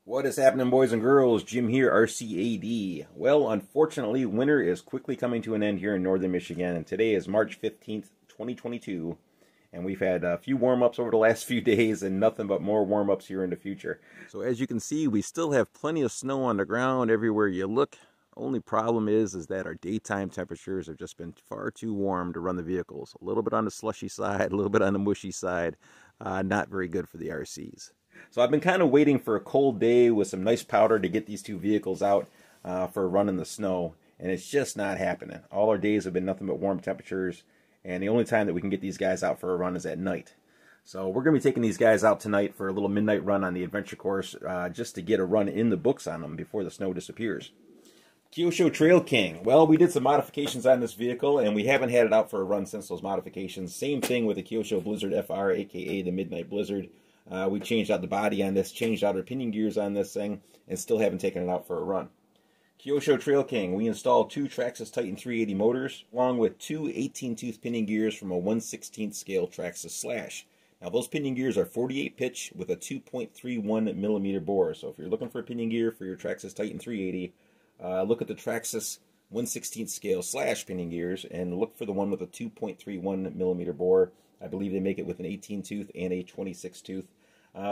What is happening, boys and girls? Jim here, RCAD. Well, unfortunately, winter is quickly coming to an end here in northern Michigan, and today is March 15th, 2022, and we've had a few warm-ups over the last few days and nothing but more warm-ups here in the future. So as you can see, we still have plenty of snow on the ground everywhere you look. Only problem is that our daytime temperatures have just been far too warm to run the vehicles. A little bit on the slushy side, a little bit on the mushy side. Not very good for the RCs. So I've been kind of waiting for a cold day with some nice powder to get these two vehicles out for a run in the snow, and it's just not happening. All our days have been nothing but warm temperatures, and the only time that we can get these guys out for a run is at night. So we're going to be taking these guys out tonight for a little midnight run on the adventure course just to get a run in the books on them before the snow disappears. Kyosho Trail King. Well, we did some modifications on this vehicle, and we haven't had it out for a run since those modifications. Same thing with the Kyosho Blizzard FR, aka the Midnight Blizzard. We changed out the body on this, changed out our pinion gears on this thing, and still haven't taken it out for a run. Kyosho Trail King, we installed two Traxxas Titan 380 motors, along with two 18-tooth pinion gears from a 1/16 scale Traxxas Slash. Now those pinion gears are 48 pitch with a 2.31 millimeter bore. So if you're looking for a pinion gear for your Traxxas Titan 380, look at the Traxxas 1/16 scale Slash pinion gears and look for the one with a 2.31 millimeter bore. I believe they make it with an 18-tooth and a 26-tooth.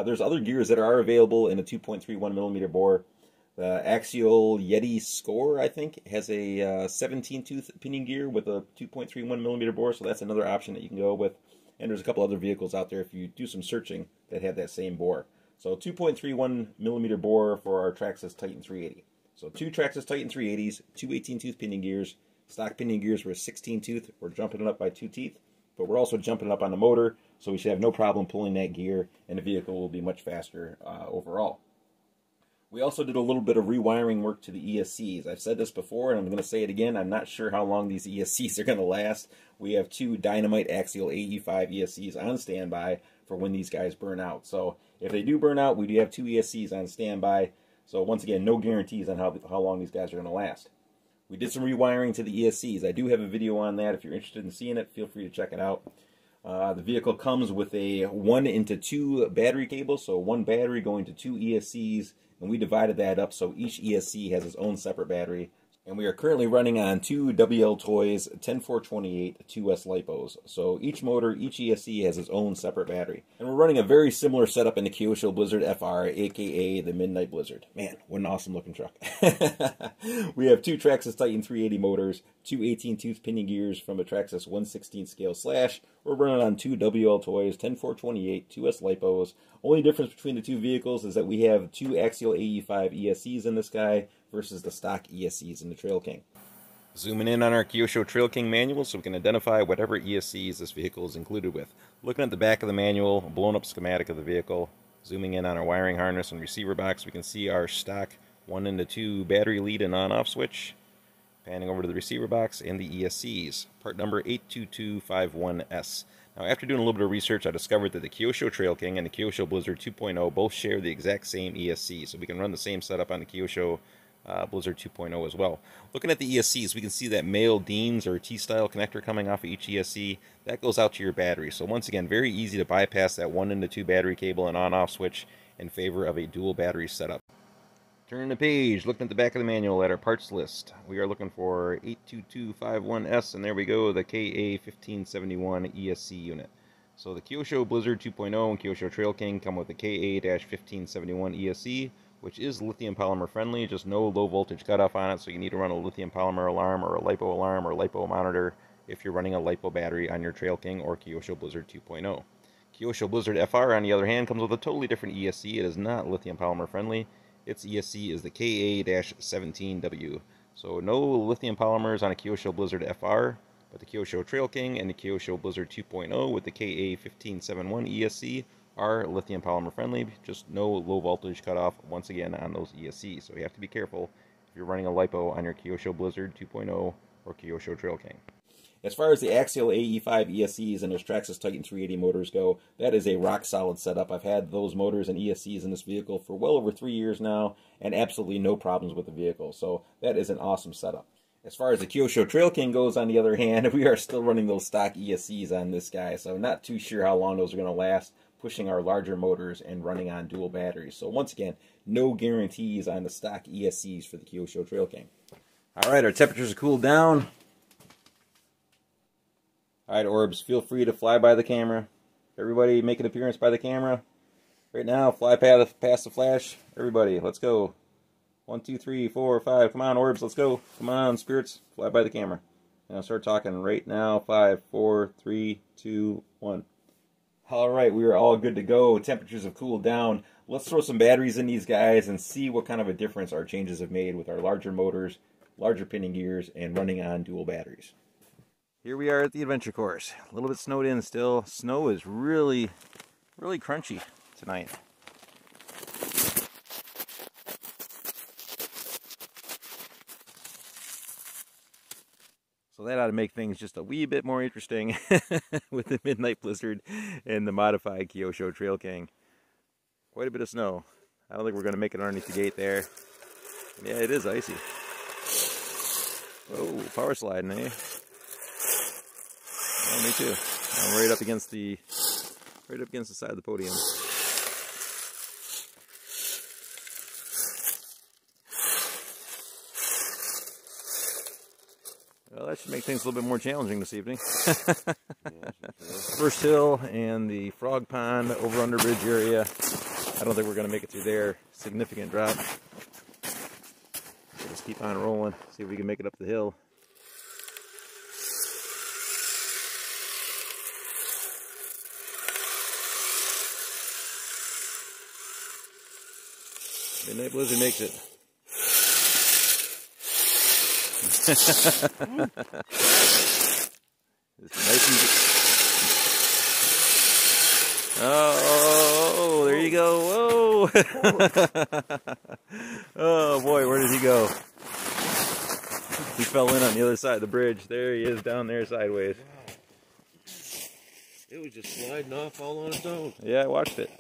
There's other gears that are available in a 2.31 millimeter bore. The Axial Yeti Score, I think, has a 17-tooth pinion gear with a 2.31 millimeter bore, so that's another option that you can go with. And there's a couple other vehicles out there, if you do some searching, that have that same bore. So 2.31 millimeter bore for our Traxxas Titan 380. So two Traxxas Titan 380s, two 18-tooth pinion gears. Stock pinion gears were 16-tooth. We're jumping it up by 2 teeth. But we're also jumping up on the motor, so we should have no problem pulling that gear, and the vehicle will be much faster overall. We also did a little bit of rewiring work to the ESCs. I've said this before, and I'm going to say it again. I'm not sure how long these ESCs are going to last. We have two Dynamite Axial AE5 ESCs on standby for when these guys burn out. So if they do burn out, we do have two ESCs on standby. So once again, no guarantees on how long these guys are going to last. We did some rewiring to the ESCs. I do have a video on that. If you're interested in seeing it, feel free to check it out. The vehicle comes with a 1:2 battery cable, so one battery going to two ESCs, and we divided that up so each ESC has its own separate battery. And we are currently running on two WL Toys 10428 2S LiPos. So each motor, each ESC has its own separate battery. And we're running a very similar setup in the Kyosho Blizzard FR, aka the Midnight Blizzard. Man, what an awesome looking truck. We have two Traxxas Titan 380 motors, two 18-tooth pinion gears from a Traxxas 1/16 scale Slash. We're running on two WL Toys 10428 2S LiPos. Only difference between the two vehicles is that we have two Axial AE5 ESCs in this guy versus the stock ESCs in the Trail King. Zooming in on our Kyosho Trail King manual so we can identify whatever ESCs this vehicle is included with. Looking at the back of the manual, a blown up schematic of the vehicle, zooming in on our wiring harness and receiver box, we can see our stock 1/2 battery lead and on-off switch. Panning over to the receiver box and the ESCs, part number 82251S. Now, after doing a little bit of research, I discovered that the Kyosho Trail King and the Kyosho Blizzard 2.0 both share the exact same ESC, so we can run the same setup on the Kyosho Blizzard 2.0 as well. Looking at the ESCs, we can see that male Deans or T-style connector coming off of each ESC. That goes out to your battery. So once again, very easy to bypass that 1/2 battery cable and on-off switch in favor of a dual battery setup. Turning the page, looking at the back of the manual at our parts list, we are looking for 82251S, and there we go, the KA1571 ESC unit. So the Kyosho Blizzard 2.0 and Kyosho Trail King come with the KA-1571 ESC, which is lithium polymer friendly, just no low voltage cutoff on it, so you need to run a lithium polymer alarm or a LiPo alarm or LiPo monitor if you're running a LiPo battery on your Trail King or Kyosho Blizzard 2.0. Kyosho Blizzard FR, on the other hand, comes with a totally different ESC. It is not lithium polymer friendly. Its ESC is the KA-17W. So no lithium polymers on a Kyosho Blizzard FR, but the Kyosho Trail King and the Kyosho Blizzard 2.0 with the KA1571 ESC are lithium polymer friendly, just no low voltage cutoff once again on those ESCs. So you have to be careful if you're running a LiPo on your Kyosho Blizzard 2.0 or Kyosho Trail King. As far as the Axial AE5 ESCs and those Traxxas Titan 380 motors go, that is a rock-solid setup. I've had those motors and ESCs in this vehicle for well over 3 years now, and absolutely no problems with the vehicle. So that is an awesome setup. As far as the Kyosho Trail King goes, on the other hand, we are still running those stock ESCs on this guy, so not too sure how long those are going to last. pushing our larger motors and running on dual batteries. So once again, no guarantees on the stock ESCs for the Kyosho Trail King. All right, our temperatures are cooled down. All right, Orbs, feel free to fly by the camera. Everybody make an appearance by the camera. Right now, fly past the flash. Everybody, let's go. 1, 2, 3, 4, 5. Come on, Orbs, let's go. Come on, Spirits, fly by the camera. And I'll start talking right now. 5, 4, 3, 2, 1. All right, we are all good to go. Temperatures have cooled down. Let's throw some batteries in these guys and see what kind of a difference our changes have made with our larger motors, larger pinning gears, and running on dual batteries. Here we are at the adventure course. A little bit snowed in still. Snow is really crunchy tonight. So that ought to make things just a wee bit more interesting with the Midnight Blizzard and the modified Kyosho Trail King. Quite a bit of snow. I don't think we're going to make it underneath the gate there. Yeah, it is icy. Oh, power sliding, eh? Oh, me too. I'm right up against the side of the podium. Well, that should make things a little bit more challenging this evening. First hill and the frog pond over under bridge area. I don't think we're going to make it through there. Significant drop. So just keep on rolling. See if we can make it up the hill. Midnight Blizzard makes it. It's nice and... Oh, there you go. Whoa. Oh boy, where did he go? He fell in on the other side of the bridge. There he is down there sideways. It was just sliding off all on its own. Yeah, I watched it.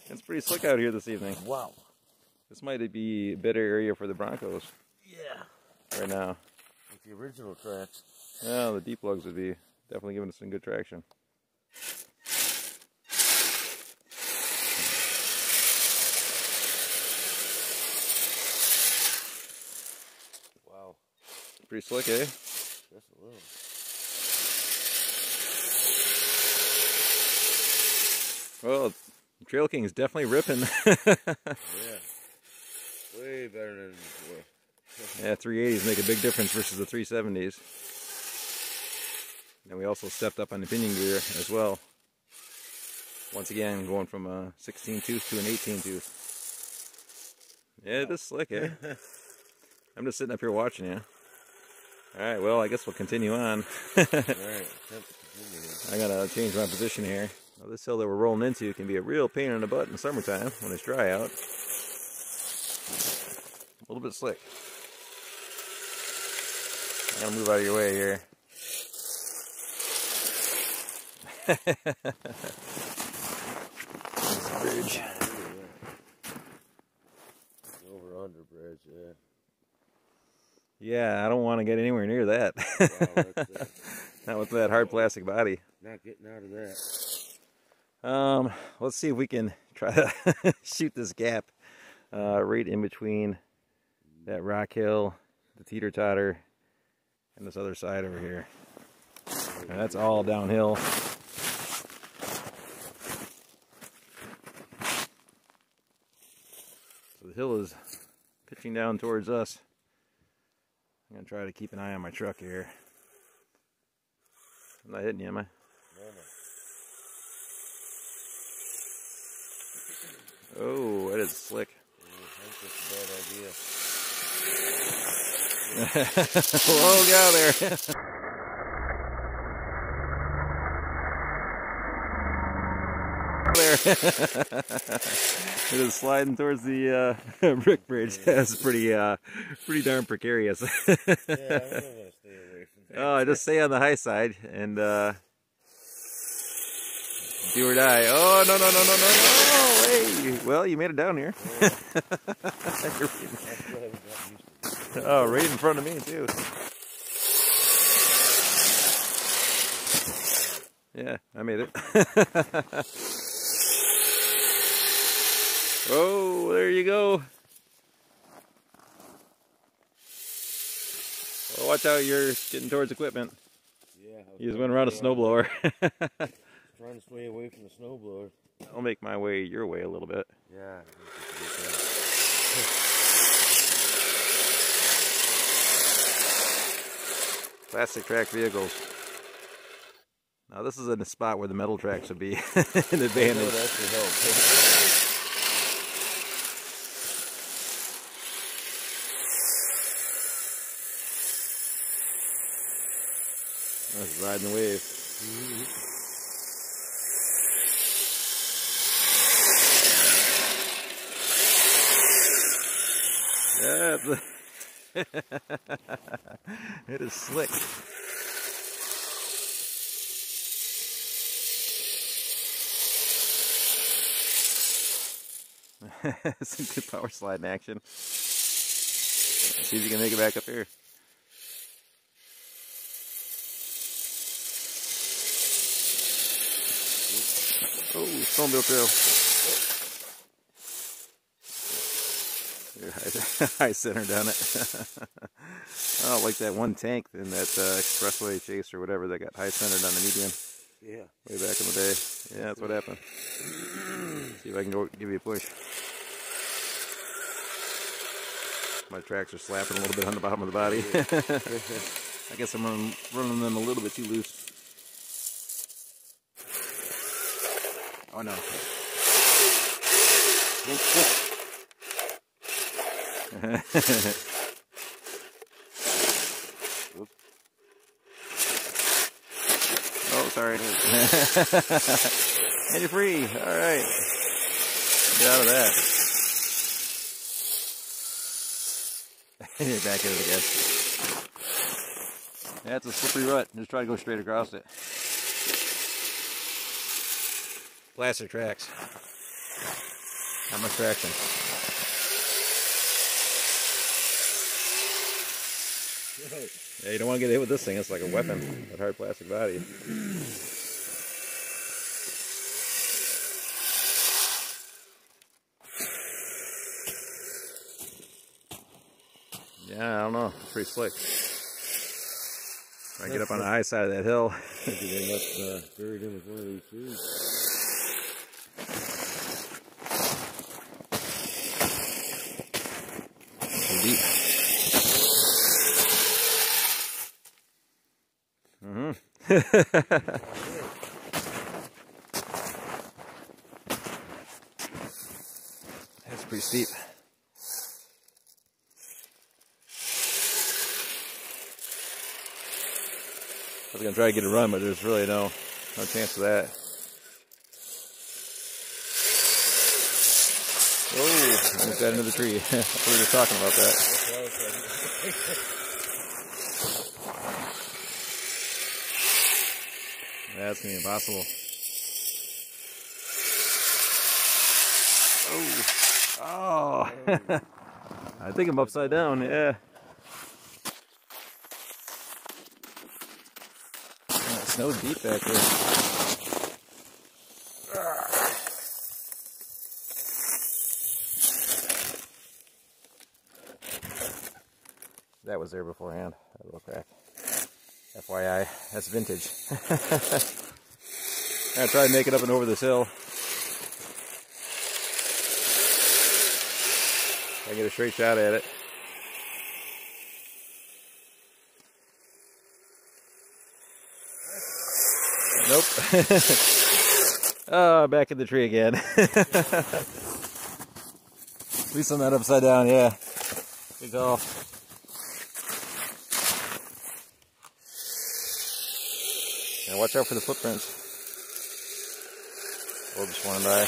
It's pretty slick out here this evening. Wow. This might be a better area for the Broncos. Yeah. Right now. With the original tracks. Yeah, the deep lugs would be definitely giving us some good traction. Wow. Pretty slick, eh? Just a little. Well, the Trail King is definitely ripping. Yeah. Way better than before. Yeah, 380s make a big difference versus the 370s. And we also stepped up on the pinion gear as well. Once again, going from a 16 tooth to an 18 tooth. Yeah, it is slick, eh? I'm just sitting up here watching you. Alright, well, I guess we'll continue on. Alright, I gotta change my position here. Now, this hill that we're rolling into can be a real pain in the butt in the summertime when it's dry out. A little bit slick. I'm gonna move out of your way here. Bridge. Over under bridge, yeah. Yeah, I don't want to get anywhere near that. Wow, that's Not with that hard plastic body. not getting out of that. Let's see if we can try to shoot this gap right in between that rock hill, the teeter-totter, and this other side over here. And that's all downhill. So the hill is pitching down towards us. I'm going to try to keep an eye on my truck here. I'm not hitting you, am I? Oh, that is slick. I think that's a bad idea. Whoa, get out of there. It is sliding towards the brick bridge. That's pretty darn precarious. Yeah, I'm gonna stay away from that. Oh, just stay on the high side and do or die. Oh, no, no, no, no, no, no. Hey, well, you made it down here. Oh, right in front of me, too. Yeah, I made it. Oh, there you go. Well, watch out, you're getting towards equipment. Yeah. You just went around a snowblower. Trying to stay away from the snowblower. I'll make my way your way a little bit. Yeah. Plastic track vehicles. Now this is in a spot where the metal tracks would be an advantage. That would actually help. That's riding the wave. Yeah, it is slick. Some good power sliding action. Let's see if you can make it back up here. Oh, snowmobile trail. High center down it. Oh, like that one tank in that expressway chase or whatever that got high centered on the median. Yeah. Way back in the day. Yeah, that's what happened. See if I can go give you a push. My tracks are slapping a little bit on the bottom of the body. I guess I'm running them a little bit too loose. Oh no. Oh, sorry. And you're free. All right. Get out of that. And you're back in it again. Yeah, it's a slippery rut. Just try to go straight across it. Plastic tracks. Not much traction. Yeah, you don't want to get hit with this thing. It's like a weapon. That hard plastic body. Yeah, I don't know. It's pretty slick. If I get up on the high side of that hill. They left buried in with one of these trees. Deep. That's pretty steep. I was gonna try to get a run, but there's really no chance of that. Oh, almost got into the tree. We were just talking about that. That's gonna be impossible. Oh, I think I'm upside down. Yeah. Oh, it snowed deep back there. That was there beforehand. That little crack. FYI, that's vintage. I tried to make it up and over this hill. I get a straight shot at it. Nope. Oh, back in the tree again. At least I'm not upside down, yeah. Good call. And watch out for the footprints. We'll just want to die.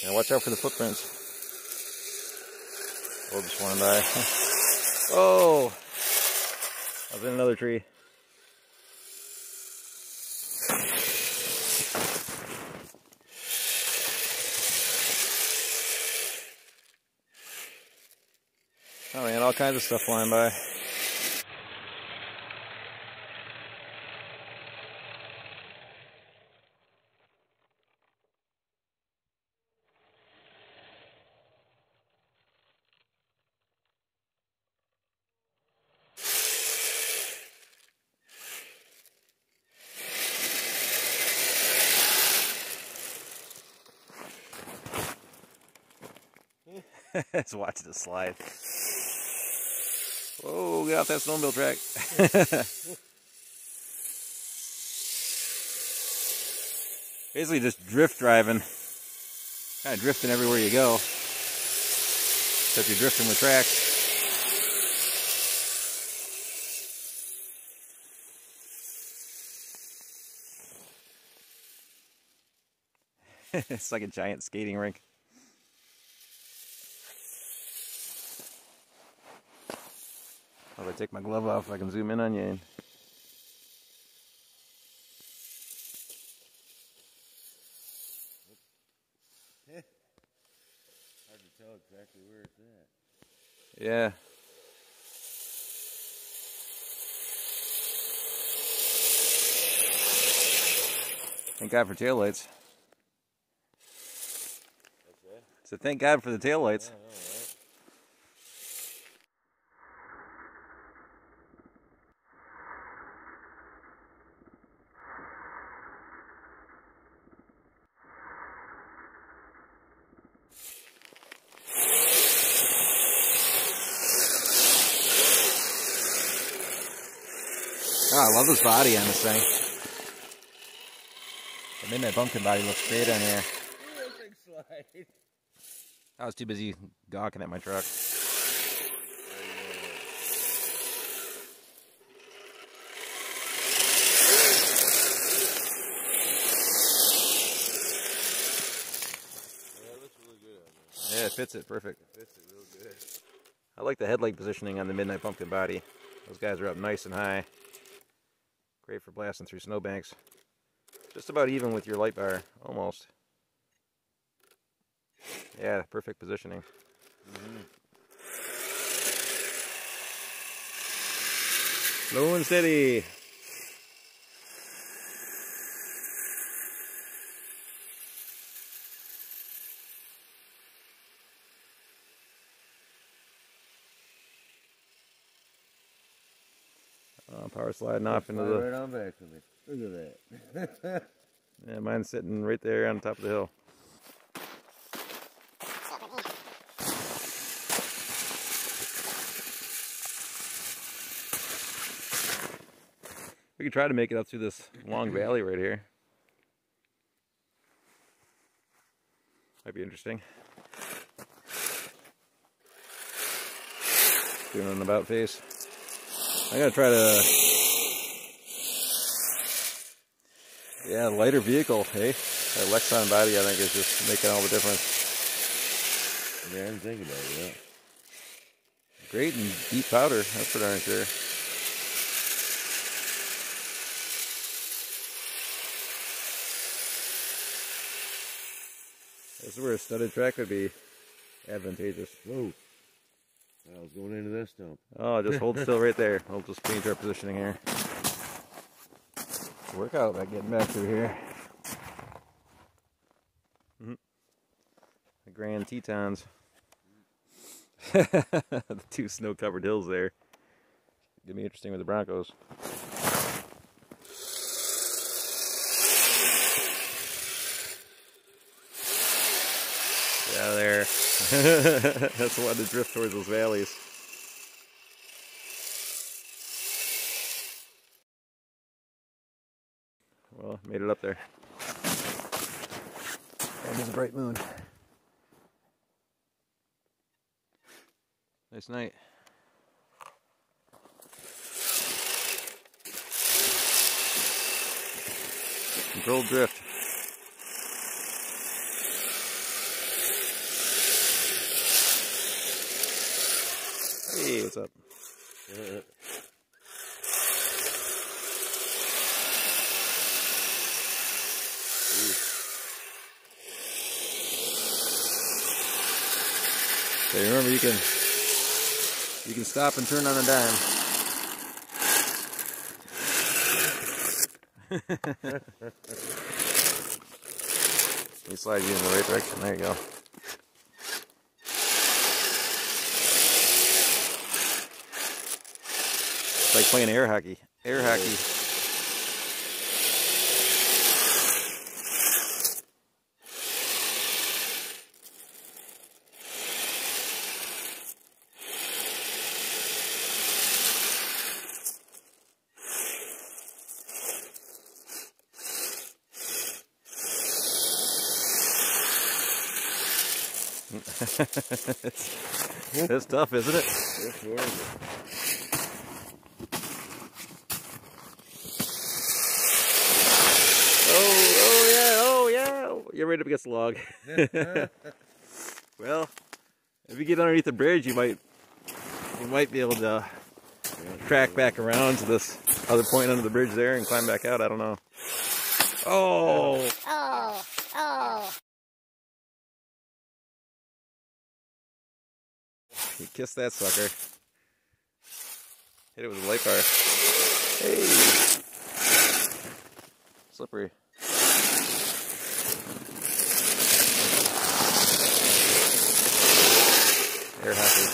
Yeah, watch out for the footprints. Oh, just flying by. Oh! I was in another tree. Oh man, all kinds of stuff flying by. Let's watch this slide. Whoa, get off that snowmobile track. Basically just drift driving. Kind of drifting everywhere you go. Except you're drifting with tracks. It's like a giant skating rink. If I take my glove off, I can zoom in on you. Hard to tell exactly where it's at. Yeah. Thank God for taillights. What's that? So thank God for the taillights. Yeah, I know, right? Oh, I love this body on this thing. The midnight pumpkin body looks great on here. Big slide. I was too busy gawking at my truck. Yeah, it looks really good on there. Yeah, it fits it perfect. It fits it real good. I like the headlight positioning on the midnight pumpkin body. Those guys are up nice and high. Great for blasting through snowbanks. Just about even with your light bar, almost. Yeah, perfect positioning. Slow and steady. Power sliding off into the... Right on back to me. Look at that. Yeah, mine's sitting right there on top of the hill. We could try to make it up through this long valley right here. Might be interesting. Doing an about face. I'm gonna try to... Yeah, lighter vehicle, hey? That Lexan body, I think, is just making all the difference. Yeah, I didn't think about it, yeah. Great and deep powder, that's for darn sure. This is where a studded track would be advantageous. Whoa. I was going into this stump. Oh, just hold still right there. We'll just change our positioning here. Work out by getting back through here. The Grand Tetons. The two snow-covered hills there. Gonna be interesting with the Broncos. Get out of there. That's the one to drift towards those valleys. Well, made it up there. And there's a bright moon. Nice night. Controlled drift. Hey, what's up? Okay, remember you can stop and turn on a dime. You slide you in the right direction. There you go. It's like playing air hockey. Air hockey. It's tough, isn't it? Yes, Lord. Oh yeah. You're right up against the log. Well, if you get underneath the bridge, you might be able to track back around to this other point under the bridge there and climb back out. I don't know. Oh. You kissed that sucker. Hit it with a light bar. Hey! Slippery. Air hockey.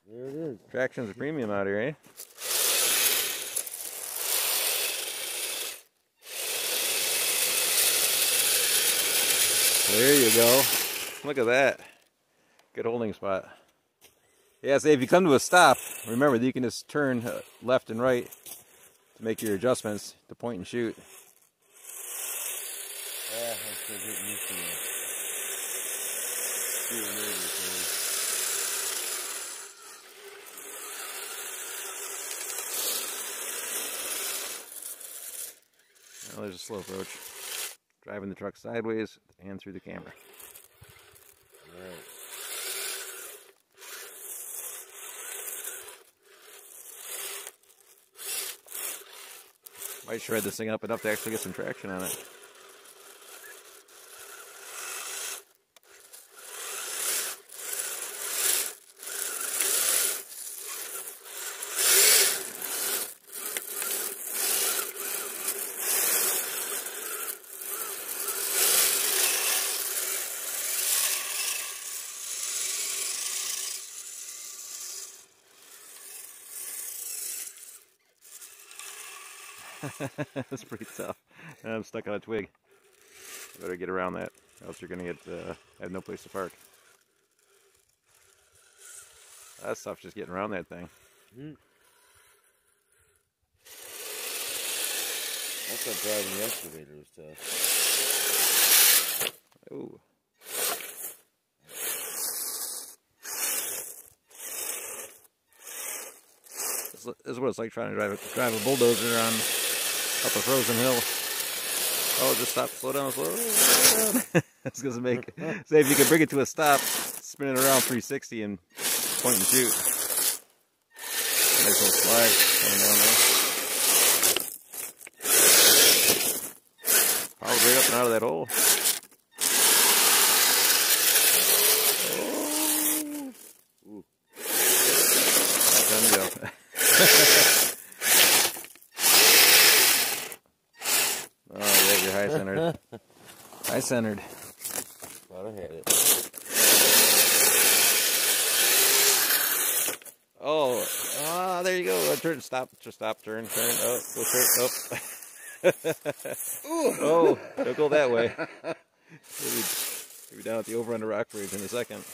There it is. Traction's a premium out here, eh? There you go. Look at that. Good holding spot. Yeah, so if you come to a stop, remember that you can just turn left and right to make your adjustments to point and shoot. Yeah, I'm still getting used to it. Feeling everything. Now there's a slow approach. Driving the truck sideways and through the camera. Right. Might shred this thing up enough to actually get some traction on it. That's pretty tough. I'm stuck on a twig. I better get around that, else you're gonna have no place to park. That stuff's just getting around that thing. I thought driving the excavator was tough. Ooh. This is what it's like trying to drive a bulldozer on up a frozen hill. Oh, just stop, slow down, slow down. That's gonna make. Say if you can bring it to a stop, spin it around 360 and point and shoot. Nice little slide coming down there. Power right up and out of that hole. Oh. Ooh. Time to go. Oh, yeah, you're high centered. High centered. Thought I had it. Oh, there you go. Turn, stop, turn. Oh, go turn, oh. Oh, don't go that way. We'll be down at the over under rock bridge in a second.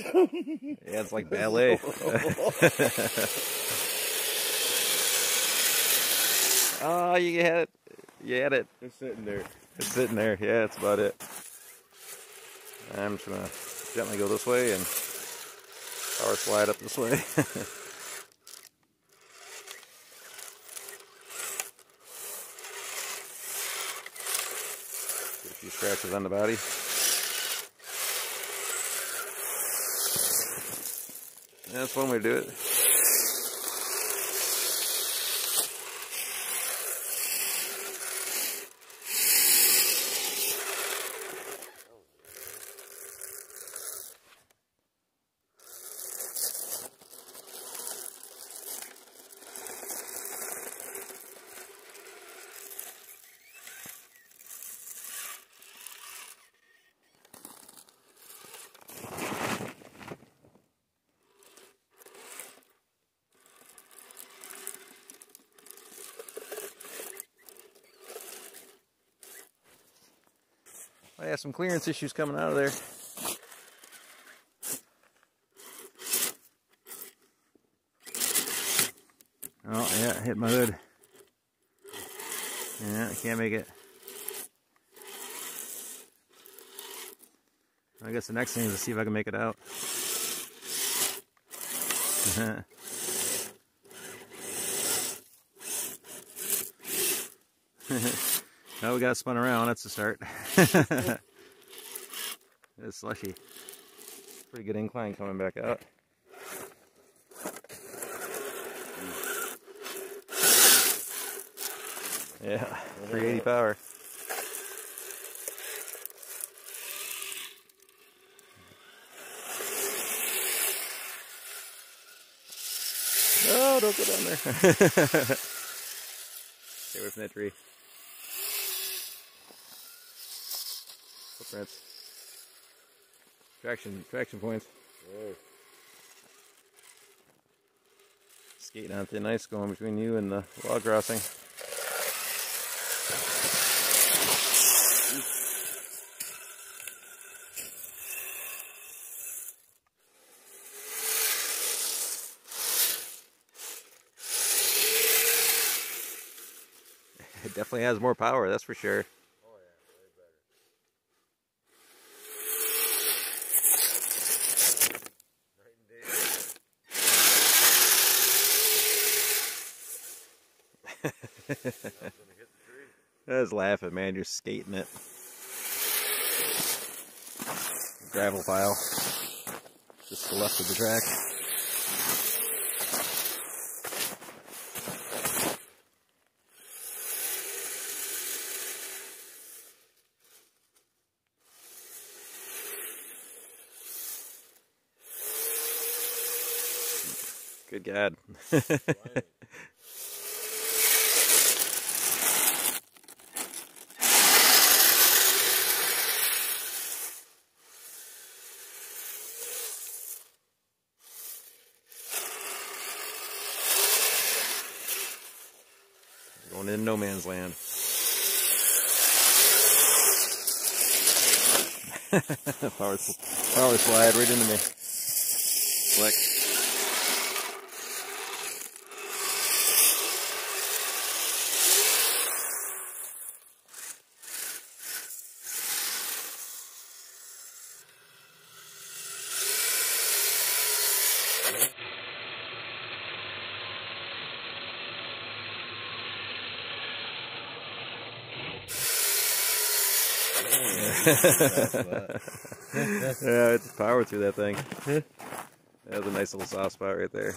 Yeah, it's like ballet. Oh, you had it. You had it. It's sitting there. It's sitting there. Yeah, that's about it. I'm just going to gently go this way and Power slide up this way. Get a few scratches on the body. That's one way to do it. I have some clearance issues coming out of there. Oh, yeah, hit my hood. Yeah, I can't make it. I guess the next thing is to see if I can make it out. Now we got spun around, that's the start. It's slushy. Pretty good incline coming back out. Yeah, 380 power. Oh, don't go down there. Stay away from that tree. Footprints. Traction points. Whoa. Skating on thin ice going between you and the log crossing. It definitely has more power, that's for sure. Oh yeah, way better. Night and day. That's gonna hit the tree. I was laughing, man. You're skating it. Gravel pile. Just to the left of the track. Good God. Going in no man's land. power slide right into me. Slick. Yeah, it's power through that thing. That was a nice little soft spot right there.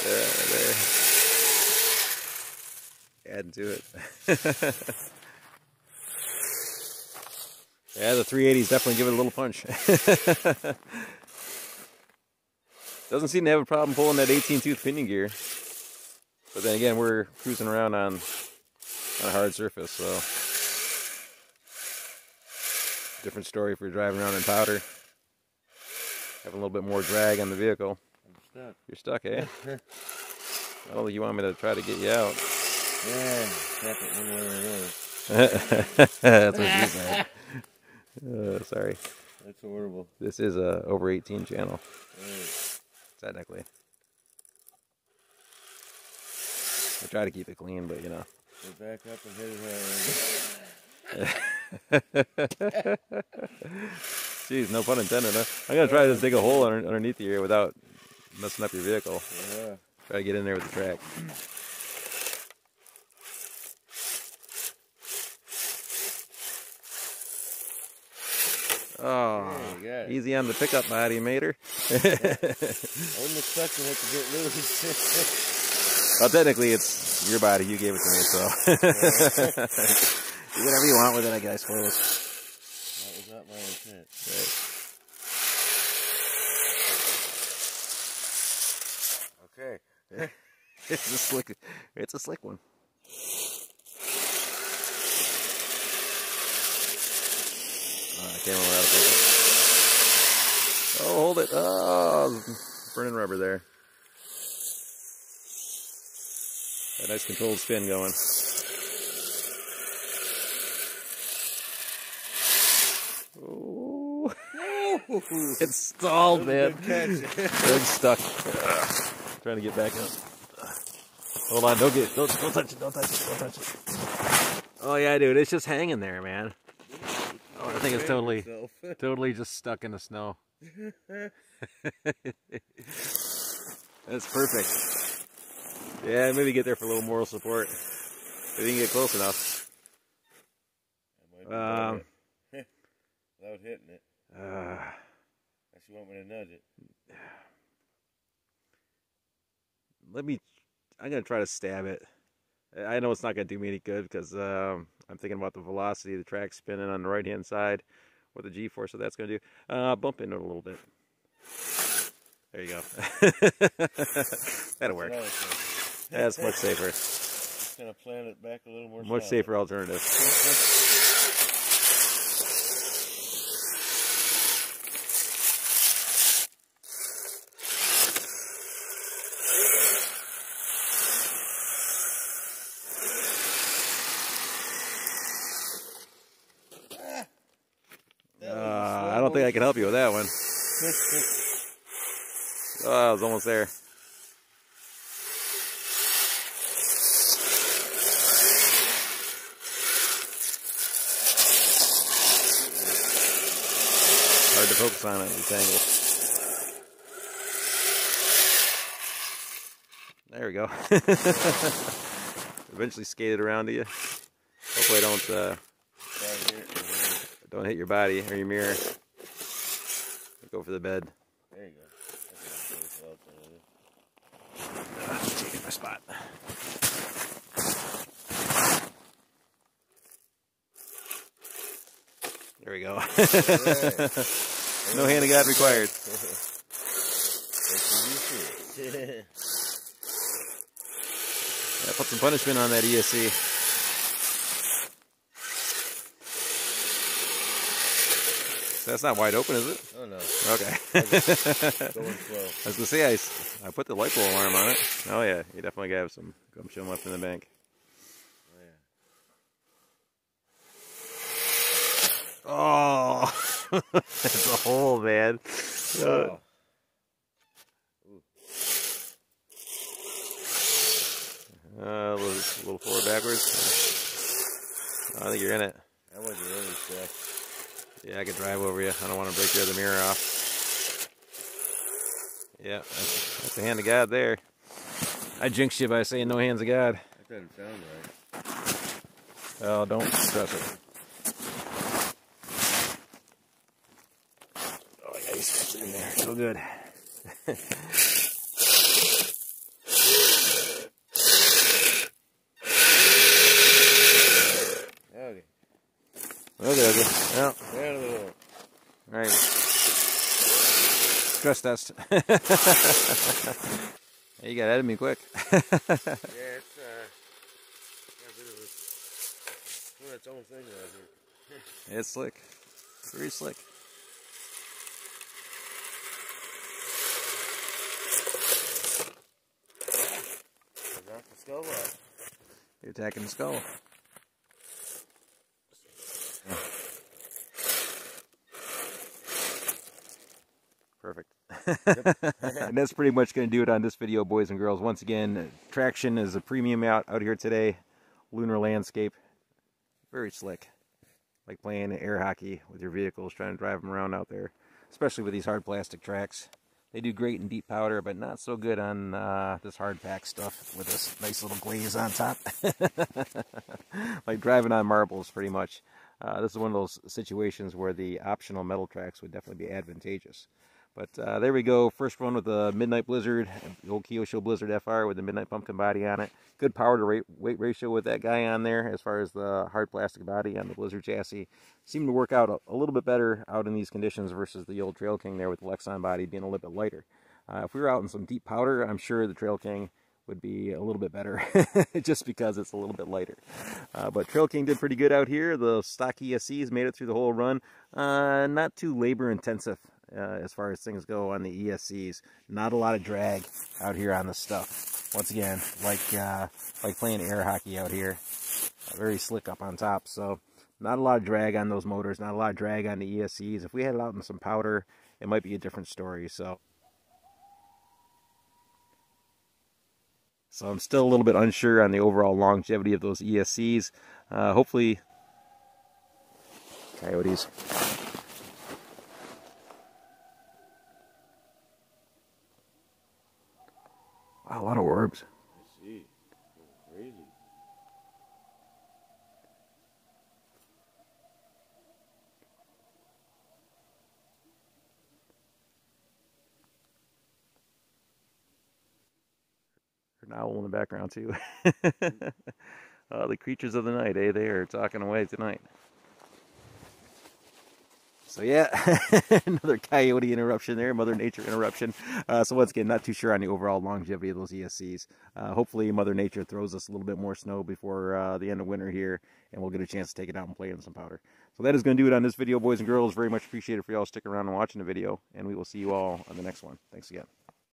There. Adding to it. Yeah, the 380s definitely give it a little punch. Doesn't seem to have a problem pulling that 18-tooth pinion gear. But then again, we're cruising around on a hard surface, so different story if you're driving around in powder. Having a little bit more drag on the vehicle. I'm stuck. You're stuck, eh? I don't think you want me to try to get you out. Yeah, tap it one way or another. That's what you said. Sorry. That's horrible. This is a over 18 channel. Right. Technically. I try to keep it clean, but you know. Go back up and hit it hard. Jeez, no pun intended, huh? I'm gonna try to dig a hole underneath here without messing up your vehicle. Yeah. Try to get in there with the track. Oh, Yeah, easy on the pickup body, mater. I wasn't expecting it to get loose. Well, technically, it's your body. You gave it to me, so do whatever you want with it, I guess. That was not my intent. Right. Okay. It's a slick. It's a slick one. I can't remember how to focus. Oh, hold it. Oh, burning rubber there. Got a nice controlled spin going. Oh, it's stalled, man. It's stuck. Trying to get back up. Hold on, don't touch it, don't touch it, don't touch it. Oh yeah, dude, it's just hanging there, man. Oh, I think it's totally just stuck in the snow. That's perfect. Yeah, maybe get there for a little moral support. If you can get close enough. Without hitting it. Unless you want me to nudge it. I'm going to try to stab it. I know it's not going to do me any good because I'm thinking about the velocity of the track spinning on the right-hand side, what the G-force of that's going to do. Bump into it a little bit. There you go. That'll work. That's much safer. Just going to plant it back a little more. Much safer alternative. I don't think I can help you with that one. Oh, I was almost there. Hard to focus on at this angle. There we go. Eventually skated around to you. Hopefully I don't hit your body or your mirror. Go for the bed. There you go. Changing my spot. There we go. No hand of God required. Yeah, put some punishment on that ESC. That's not wide open, is it? Oh, no. Okay. Going slow. I was going to say, I put the lipo alarm on it. Oh, yeah. You definitely got to have some gumption left in the bank. Oh, yeah. That's a hole, man. Wow. A little forward, backwards. I think you're in it. That wasn't really stressed. Yeah, I could drive over you. I don't want to break your other mirror off. Yeah, that's the hand of God there. I jinxed you by saying no hands of God. That doesn't sound right. Oh, don't stress it. Oh, yeah, you scratched it in there. So good. Okay. Okay. Yeah. All right. Stress test. Hey, you got ahead of me quick. Yeah, it's got a bit of doing its own thing right here. It's slick. Very slick. Knock the skull off. You're attacking the skull. Perfect. And that's pretty much going to do it on this video, boys and girls. Once again, traction is a premium out here today. Lunar landscape. Very slick. like playing air hockey with your vehicles, trying to drive them around out there, especially with these hard plastic tracks. They do great in deep powder, but not so good on this hard pack stuff with this nice little glaze on top. Like driving on marbles, pretty much. This is one of those situations where the optional metal tracks would definitely be advantageous. But there we go. First one with the Midnight Blizzard, the old Kyosho Blizzard FR with the Midnight Pumpkin body on it. Good power to weight ratio with that guy on there as far as the hard plastic body on the Blizzard chassis. Seemed to work out a little bit better out in these conditions versus the old Trail King there with the Lexan body being a little bit lighter. If we were out in some deep powder, I'm sure the Trail King would be a little bit better just because it's a little bit lighter. But Trail King did pretty good out here. The stock ESCs made it through the whole run. Not too labor intensive as far as things go on the ESCs. Not a lot of drag out here on this stuff. Once again, like playing air hockey out here. Very slick up on top. So not a lot of drag on those motors. Not a lot of drag on the ESCs. If we had it out in some powder, it might be a different story. So I'm still a little bit unsure on the overall longevity of those ESCs. Hopefully, coyotes. Wow, a lot of orbs. I see. Crazy. There's an owl in the background too. The creatures of the night, eh? They are talking away tonight. So yeah, another coyote interruption there, Mother Nature interruption. So once again, not too sure on the overall longevity of those ESCs. Hopefully Mother Nature throws us a little bit more snow before the end of winter here, and we'll get a chance to take it out and play in some powder. So that is going to do it on this video, boys and girls. Very much appreciated for y'all sticking around and watching the video, and we will see you all on the next one. Thanks again.